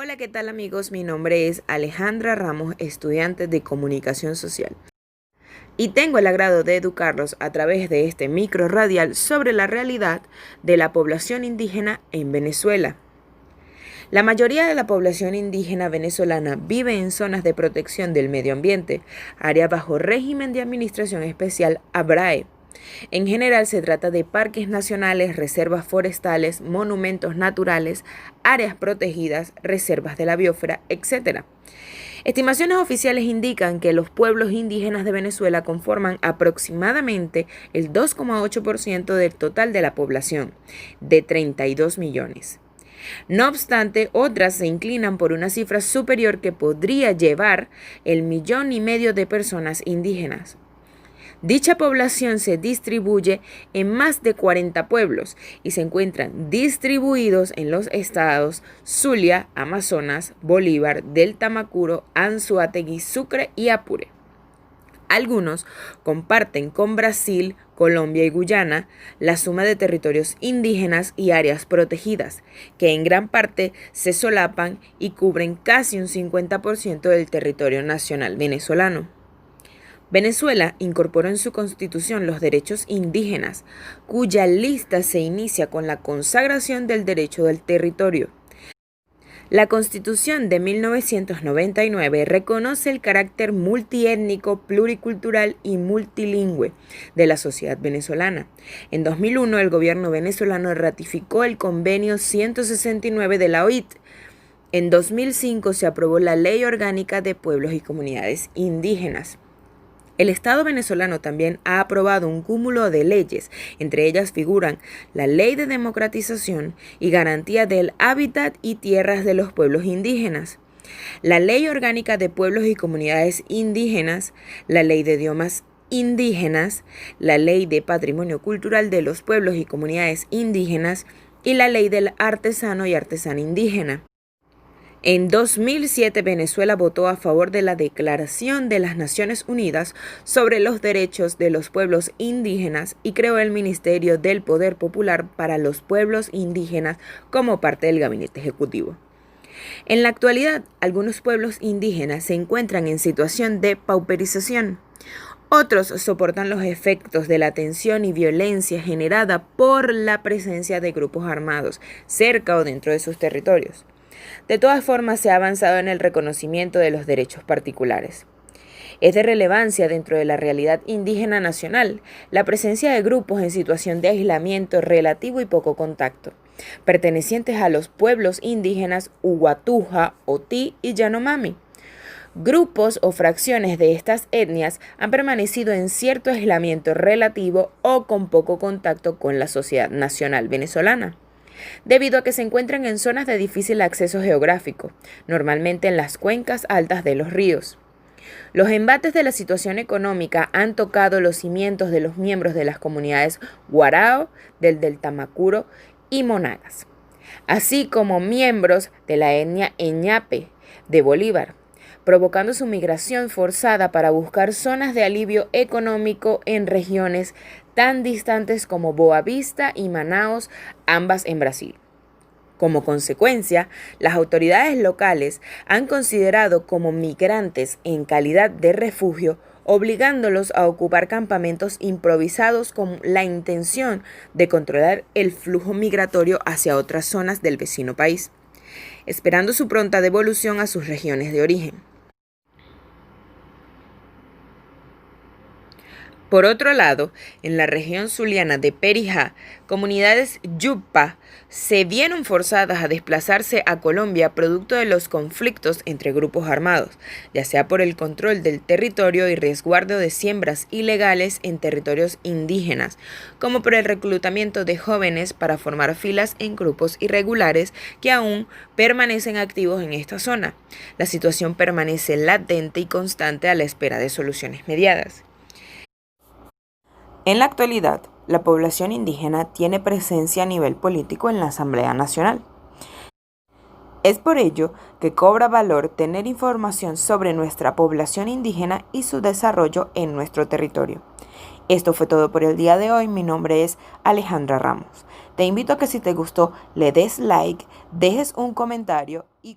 Hola, ¿qué tal amigos? Mi nombre es Alejandra Ramos, estudiante de Comunicación Social. Y tengo el agrado de educarlos a través de este micro radial sobre la realidad de la población indígena en Venezuela. La mayoría de la población indígena venezolana vive en zonas de protección del medio ambiente, áreas bajo régimen de administración especial ABRAE. En general se trata de parques nacionales, reservas forestales, monumentos naturales, áreas protegidas, reservas de la biosfera, etc. Estimaciones oficiales indican que los pueblos indígenas de Venezuela conforman aproximadamente el 2,8% del total de la población, de 32 millones. No obstante, otras se inclinan por una cifra superior que podría llevar el 1,5 millones de personas indígenas. Dicha población se distribuye en más de 40 pueblos y se encuentran distribuidos en los estados Zulia, Amazonas, Bolívar, Delta Macuro, Anzoátegui, Sucre y Apure. Algunos comparten con Brasil, Colombia y Guyana la suma de territorios indígenas y áreas protegidas, que en gran parte se solapan y cubren casi un 50% del territorio nacional venezolano. Venezuela incorporó en su constitución los derechos indígenas, cuya lista se inicia con la consagración del derecho del territorio. La Constitución de 1999 reconoce el carácter multiétnico, pluricultural y multilingüe de la sociedad venezolana. En 2001, el gobierno venezolano ratificó el Convenio 169 de la OIT. En 2005 se aprobó la Ley Orgánica de Pueblos y Comunidades Indígenas. El Estado venezolano también ha aprobado un cúmulo de leyes, entre ellas figuran la Ley de Democratización y Garantía del Hábitat y Tierras de los Pueblos Indígenas, la Ley Orgánica de Pueblos y Comunidades Indígenas, la Ley de Idiomas Indígenas, la Ley de Patrimonio Cultural de los Pueblos y Comunidades Indígenas y la Ley del Artesano y Artesana Indígena. En 2007, Venezuela votó a favor de la Declaración de las Naciones Unidas sobre los Derechos de los Pueblos Indígenas y creó el Ministerio del Poder Popular para los Pueblos Indígenas como parte del Gabinete Ejecutivo. En la actualidad, algunos pueblos indígenas se encuentran en situación de pauperización. Otros soportan los efectos de la tensión y violencia generada por la presencia de grupos armados cerca o dentro de sus territorios. De todas formas, se ha avanzado en el reconocimiento de los derechos particulares. Es de relevancia dentro de la realidad indígena nacional la presencia de grupos en situación de aislamiento relativo y poco contacto, pertenecientes a los pueblos indígenas Huatuja, Otí y Yanomami. Grupos o fracciones de estas etnias han permanecido en cierto aislamiento relativo o con poco contacto con la sociedad nacional venezolana, debido a que se encuentran en zonas de difícil acceso geográfico, normalmente en las cuencas altas de los ríos. Los embates de la situación económica han tocado los cimientos de los miembros de las comunidades Guarao, del Delta Macuro y Monagas, así como miembros de la etnia Eñape de Bolívar, provocando su migración forzada para buscar zonas de alivio económico en regiones tan distantes como Boavista y Manaos, ambas en Brasil. Como consecuencia, las autoridades locales han considerado como migrantes en calidad de refugio, obligándolos a ocupar campamentos improvisados con la intención de controlar el flujo migratorio hacia otras zonas del vecino país, esperando su pronta devolución a sus regiones de origen. Por otro lado, en la región zuliana de Perijá, comunidades yupa se vieron forzadas a desplazarse a Colombia producto de los conflictos entre grupos armados, ya sea por el control del territorio y resguardo de siembras ilegales en territorios indígenas, como por el reclutamiento de jóvenes para formar filas en grupos irregulares que aún permanecen activos en esta zona. La situación permanece latente y constante a la espera de soluciones mediadas. En la actualidad, la población indígena tiene presencia a nivel político en la Asamblea Nacional. Es por ello que cobra valor tener información sobre nuestra población indígena y su desarrollo en nuestro territorio. Esto fue todo por el día de hoy. Mi nombre es Alejandra Ramos. Te invito a que si te gustó, le des like, dejes un comentario y